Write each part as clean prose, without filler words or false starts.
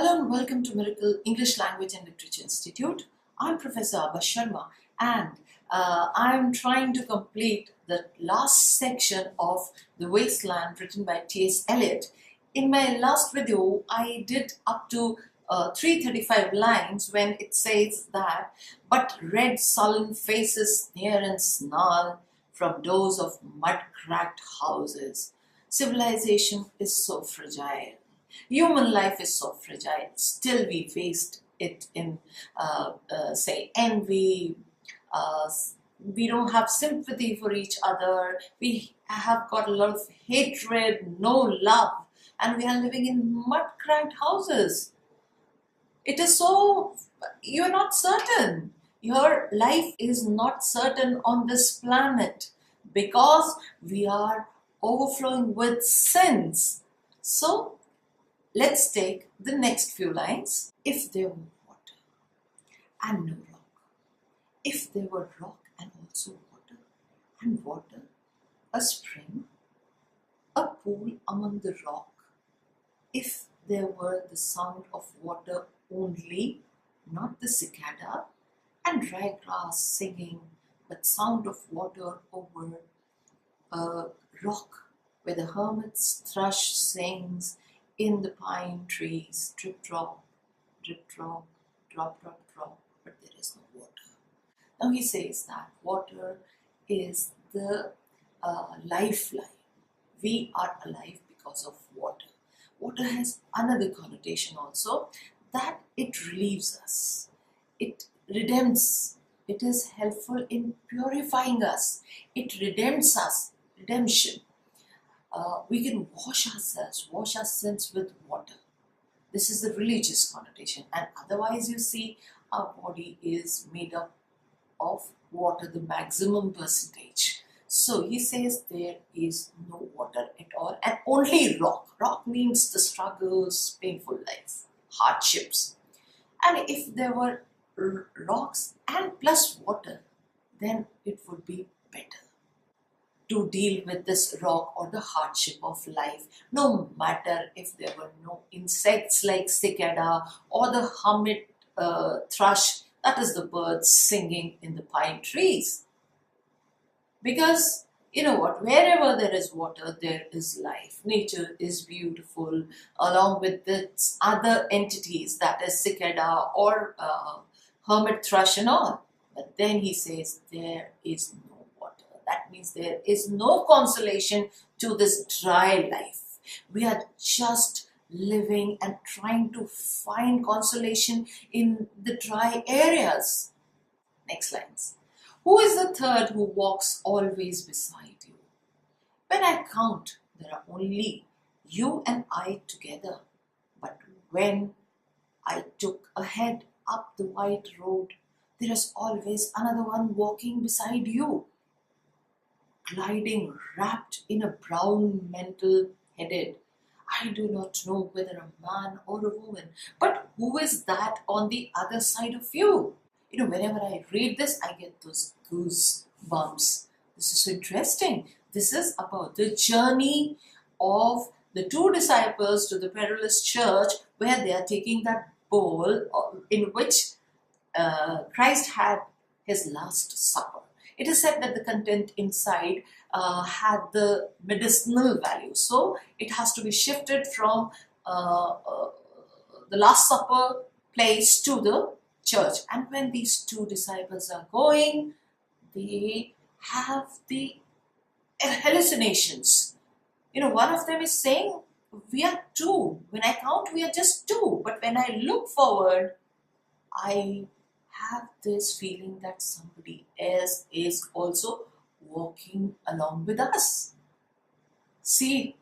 Hello and welcome to Miracle English Language and Literature Institute. I'm Professor Abha Sharma and I'm trying to complete the last section of The Wasteland written by TS Eliot. In my last video, I did up to 335 lines when it says that, but red sullen faces sneer and snarl from doors of mud-cracked houses. Civilization is so fragile. Human life is so fragile. Still we waste it in, say, envy. We don't have sympathy for each other. We have got a lot of hatred, no love. And we are living in mud-cracked houses. It is so, you're not certain. Your life is not certain on this planet because we are overflowing with sins. So, let's take the next few lines. If there were water and no rock, if there were rock and also water, and water, a spring, a pool among the rock, if there were the sound of water only, not the cicada, and dry grass singing, but sound of water over a rock where the hermit's thrush sings, in the pine trees, drip drop, drop, drop, drop, but there is no water. Now he says that water is the lifeline. We are alive because of water. Water has another connotation also, that it relieves us, it redeems, it is helpful in purifying us, it redeems us, redemption. We can wash ourselves, wash our sins with water. This is the religious connotation. And otherwise you see our body is made up of water, the maximum percentage. So he says there is no water at all and only rock. Rock means the struggles, painful life, hardships. And if there were rocks and plus water, then it would be better to deal with this rock or the hardship of life, no matter if there were no insects like cicada or the hermit thrush, that is the birds singing in the pine trees. Because, you know what, wherever there is water, there is life. Nature is beautiful along with its other entities, that is cicada or hermit thrush and all. But then he says there is no. That means there is no consolation to this dry life. We are just living and trying to find consolation in the dry areas. Next lines. Who is the third who walks always beside you? When I count, there are only you and I together. But when I took ahead up the white road, there is always another one walking beside you, gliding wrapped in a brown mantle headed. I do not know whether a man or a woman, but who is that on the other side of you? You know, whenever I read this, I get those goosebumps. This is so interesting. This is about the journey of the two disciples to the perilous church where they are taking that bowl in which Christ had his last supper. It is said that the content inside had the medicinal value. So it has to be shifted from the Last Supper place to the church. And when these two disciples are going, they have the hallucinations. You know, one of them is saying, we are two. When I count, we are just two. But when I look forward, I have this feeling that somebody else is also walking along with us. See,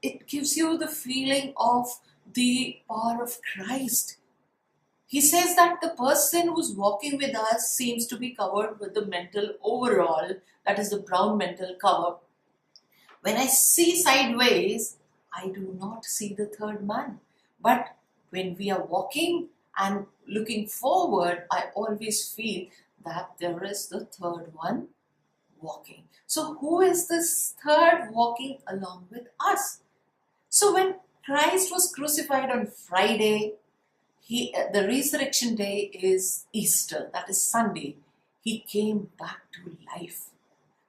it gives you the feeling of the power of Christ. He says that the person who's walking with us seems to be covered with the mental overall, that is the brown mental cover. When I see sideways, I do not see the third man. But when we are walking and looking forward, I always feel that there is the third one walking. So who is this third walking along with us? So when Christ was crucified on Friday. The resurrection day is Easter, that is Sunday. He came back to life.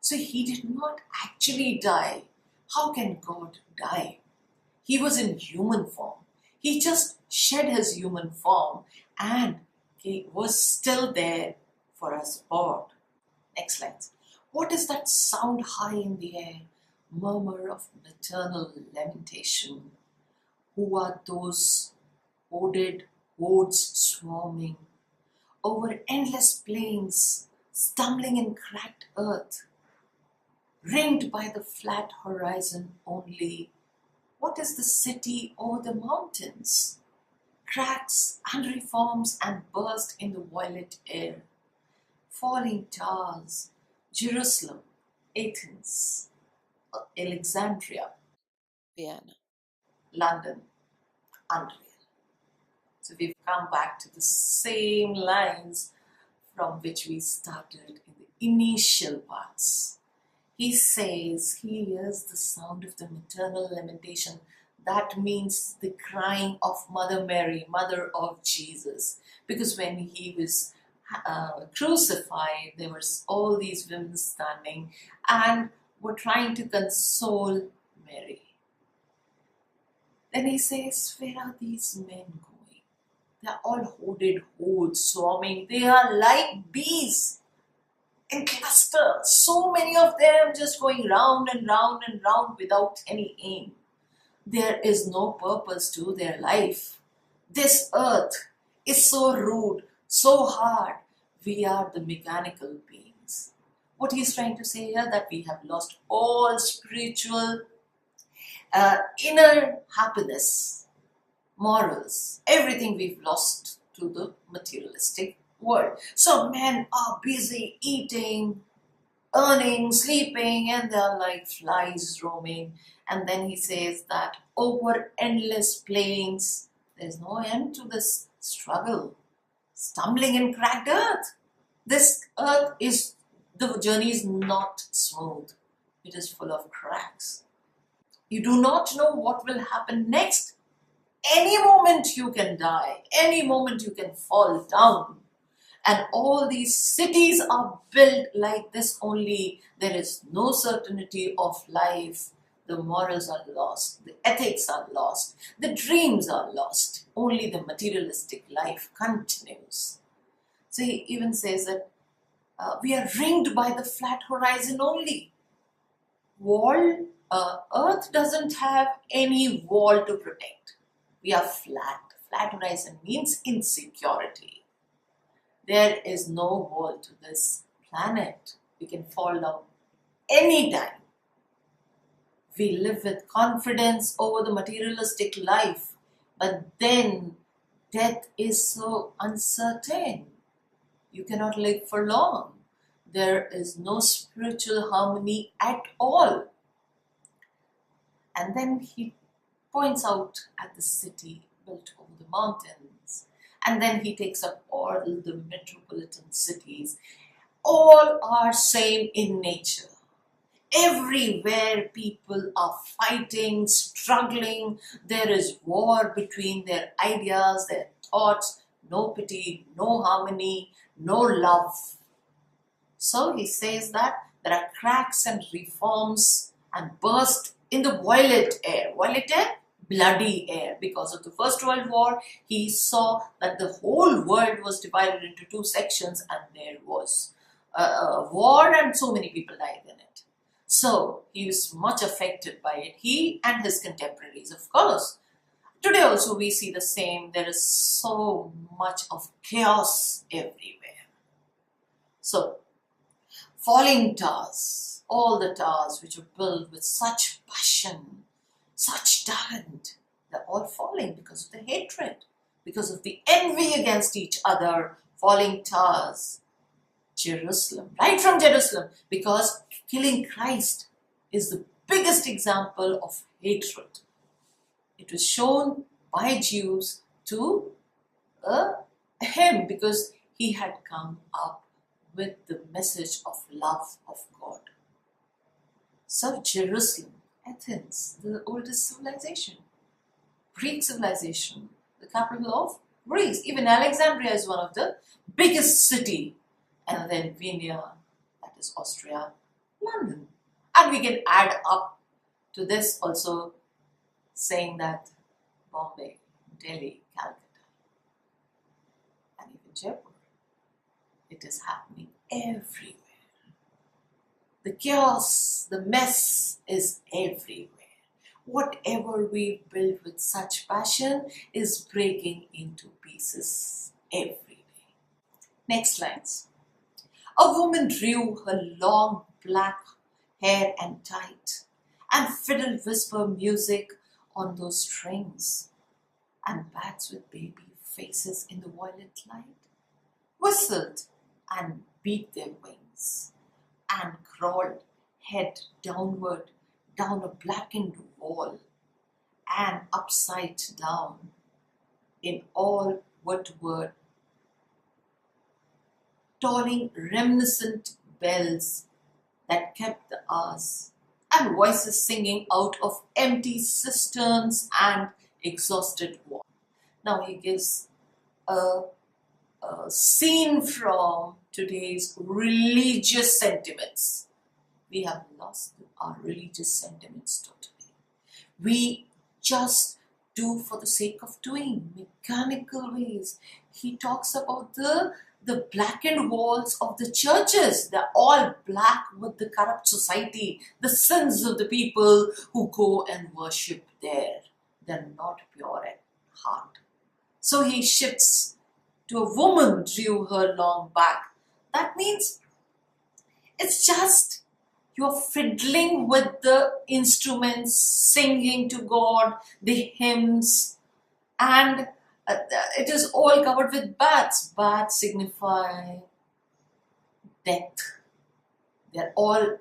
So he did not actually die. How can God die? He was in human form. He just shed his human form and he was still there for us all. Next slide. What is that sound high in the air? Murmur of maternal lamentation. Who are those hooded hordes swarming over endless plains, stumbling in cracked earth, ringed by the flat horizon only? What is the city over the mountains? Cracks and reforms and burst in the violet air. Falling towers, Jerusalem, Athens, Alexandria, Vienna, London, unreal. So we've come back to the same lines from which we started in the initial parts. He says he hears the sound of the maternal lamentation. That means the crying of Mother Mary, mother of Jesus. Because when he was crucified, there were all these women standing and were trying to console Mary. Then he says, where are these men going? They are all hooded hordes swarming. They are like bees in clusters. So many of them just going round and round and round without any aim. There is no purpose to their life. This earth is so rude, so hard. We are the mechanical beings. What he's trying to say here, that we have lost all spiritual inner happiness, morals, everything we've lost to the materialistic world. So men are busy eating, earning, sleeping, and they're like flies roaming. And then he says that over endless plains, there's no end to this struggle. Stumbling in cracked earth. This earth is, the journey is not smooth. It is full of cracks. You do not know what will happen next. Any moment you can die. Any moment you can fall down. And all these cities are built like this only. There is no certainty of life. The morals are lost. The ethics are lost. The dreams are lost. Only the materialistic life continues. So he even says that we are ringed by the flat horizon only. Earth doesn't have any wall to protect. We are flat. Flat horizon means insecurity. There is no wall to this planet. We can fall down anytime. We live with confidence over the materialistic life, but then death is so uncertain. You cannot live for long. There is no spiritual harmony at all. And then he points out at the city built over the mountains. And then he takes up all the metropolitan cities. All are same in nature. Everywhere people are fighting, struggling. There is war between their ideas, their thoughts. No pity, no harmony, no love. So he says that there are cracks and reforms and burst in the violet air. Violet air? Bloody air. Because of the First World War, he saw that the whole world was divided into two sections and there was a war and so many people died in it. So he was much affected by it. He and his contemporaries, of course. Today also we see the same. There is so much of chaos everywhere. So, falling towers, all the towers which are built with such passion, such talent, they're all falling because of the hatred, because of the envy against each other. Falling towers, Jerusalem, right from Jerusalem, because killing Christ is the biggest example of hatred. It was shown by Jews to him because he had come up with the message of love of God. So Jerusalem, Athens, the oldest civilization. Greek civilization, the capital of Greece. Even Alexandria is one of the biggest city. And then Vienna, that is Austria, London. And we can add up to this also saying that Bombay, Delhi, Calcutta, and even Jaipur. It is happening everywhere. The chaos, the mess is everywhere. Whatever we build with such passion is breaking into pieces every day. Next lines. A woman drew her long black hair and tight, and fiddled whisper music on those strings, and bats with baby faces in the violet light whistled and beat their wings, and crawled head downward down a blackened wall, and upside down in all whatward tolling reminiscent bells that kept the hours, and voices singing out of empty cisterns and exhausted water. Now he gives a scene from today's religious sentiments. We have lost our religious sentiments totally. We just do for the sake of doing, mechanical ways. He talks about the blackened walls of the churches. They're all black with the corrupt society, the sins of the people who go and worship there. They're not pure at heart. So he shifts to a woman drew her long back. That means it's just you're fiddling with the instruments, singing to God, the hymns, and it is all covered with bats. Bats signify death. They're all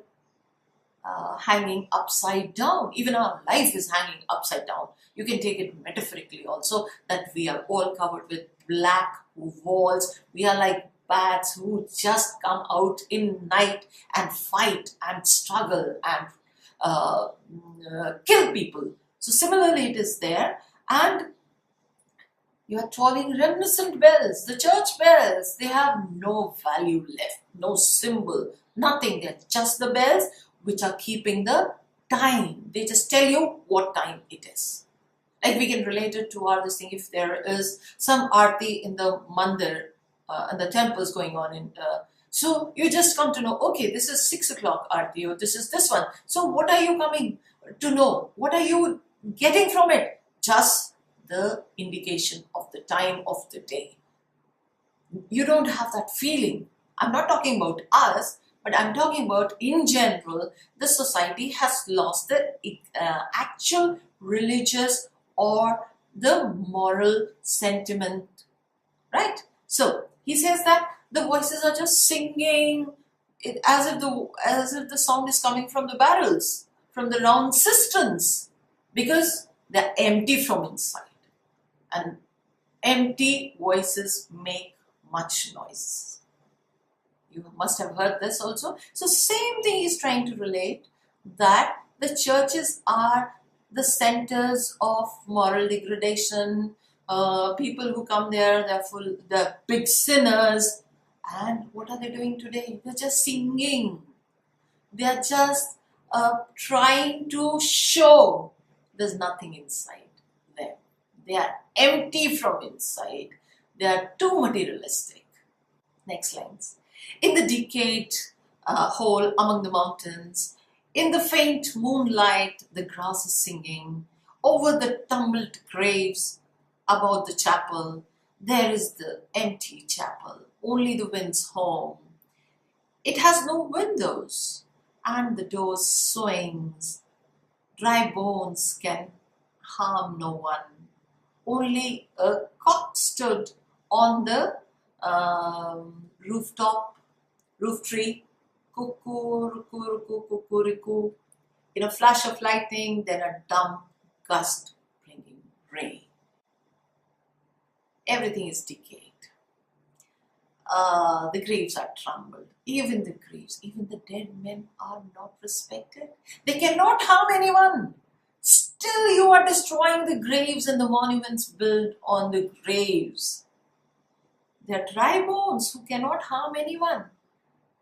hanging upside down. Even our life is hanging upside down. You can take it metaphorically also, that we are all covered with black walls. We are like bats who just come out in night and fight and struggle and kill people. So similarly it is there. And you are tolling reminiscent bells, the church bells. They have no value left, no symbol, nothing. They're just the bells which are keeping the time. They just tell you what time it is. Like we can relate it to our this thing. If there is some arti in the mandir and the temples going on in, so you just come to know, okay, this is 6 o'clock arti or this is this one. So what are you coming to know? What are you getting from it? Just the indication of the time of the day. You don't have that feeling. I'm not talking about us, but I'm talking about in general, the society has lost the actual religious or the moral sentiment, right? So he says that the voices are just singing it as if the sound is coming from the barrels, from the round cisterns, because they're empty from inside. And empty voices make much noise. You must have heard this also. So same thing he's trying to relate, that the churches are the centers of moral degradation. People who come there, they're big sinners. And what are they doing today? They're just singing. They're just trying to show there's nothing inside them. They are empty from inside. They are too materialistic. Next lines. In the decayed hole among the mountains, in the faint moonlight, the grass is singing. Over the tumbled graves about the chapel, there is the empty chapel, only the wind's home. It has no windows, and the door swings. Dry bones can harm no one. Only a cock stood on the roof tree, cuckoo, cuckoo, in a flash of lightning, then a dumb gust bringing rain. Everything is decayed. The graves are trampled. Even the graves, even the dead men are not respected. They cannot harm anyone. Still you are destroying the graves and the monuments built on the graves. They are dry bones who cannot harm anyone.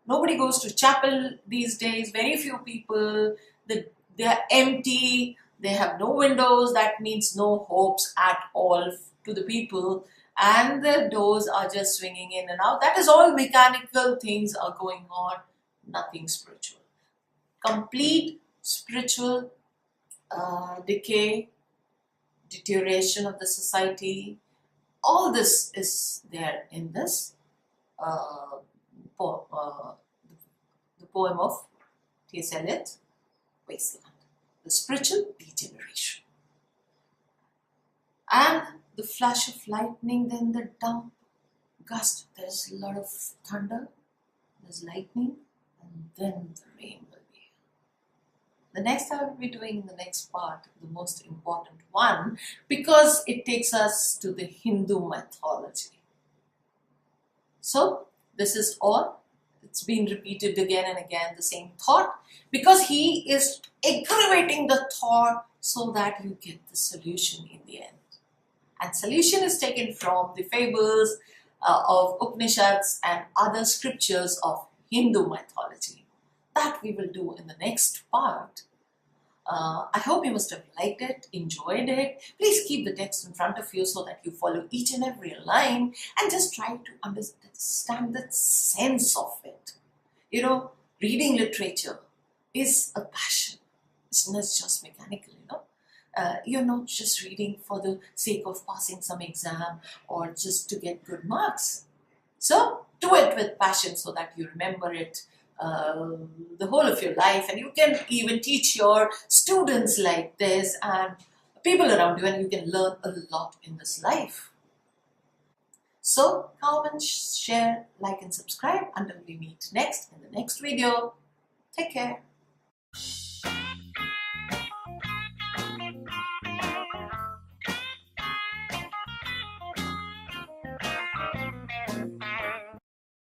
Nobody goes to chapel these days, very few people. They are empty, they have no windows, that means no hopes at all to the people. And the doors are just swinging in and out. That is all mechanical things are going on, nothing spiritual. Complete spiritual decay, deterioration of the society. All this is there in this the poem of TS Eliot, Wasteland, the spiritual degeneration. And the flash of lightning, then the dump gust. There's a lot of thunder, there's lightning, and then the rain will be. The next I will be doing in the next part, the most important one, because it takes us to the Hindu mythology. So this is all. It's been repeated again and again, the same thought, because he is aggravating the thought so that you get the solution in the end. And solution is taken from the fables of Upanishads and other scriptures of Hindu mythology. That we will do in the next part. I hope you must have liked it, enjoyed it. Please keep the text in front of you so that you follow each and every line and just try to understand the sense of it. You know, reading literature is a passion. It's not just mechanical, you know. You're not just reading for the sake of passing some exam or just to get good marks. So do it with passion so that you remember it the whole of your life, and you can even teach your students like this and people around you, and you can learn a lot in this life. So comment, share, like and subscribe until we meet next in the next video. Take care.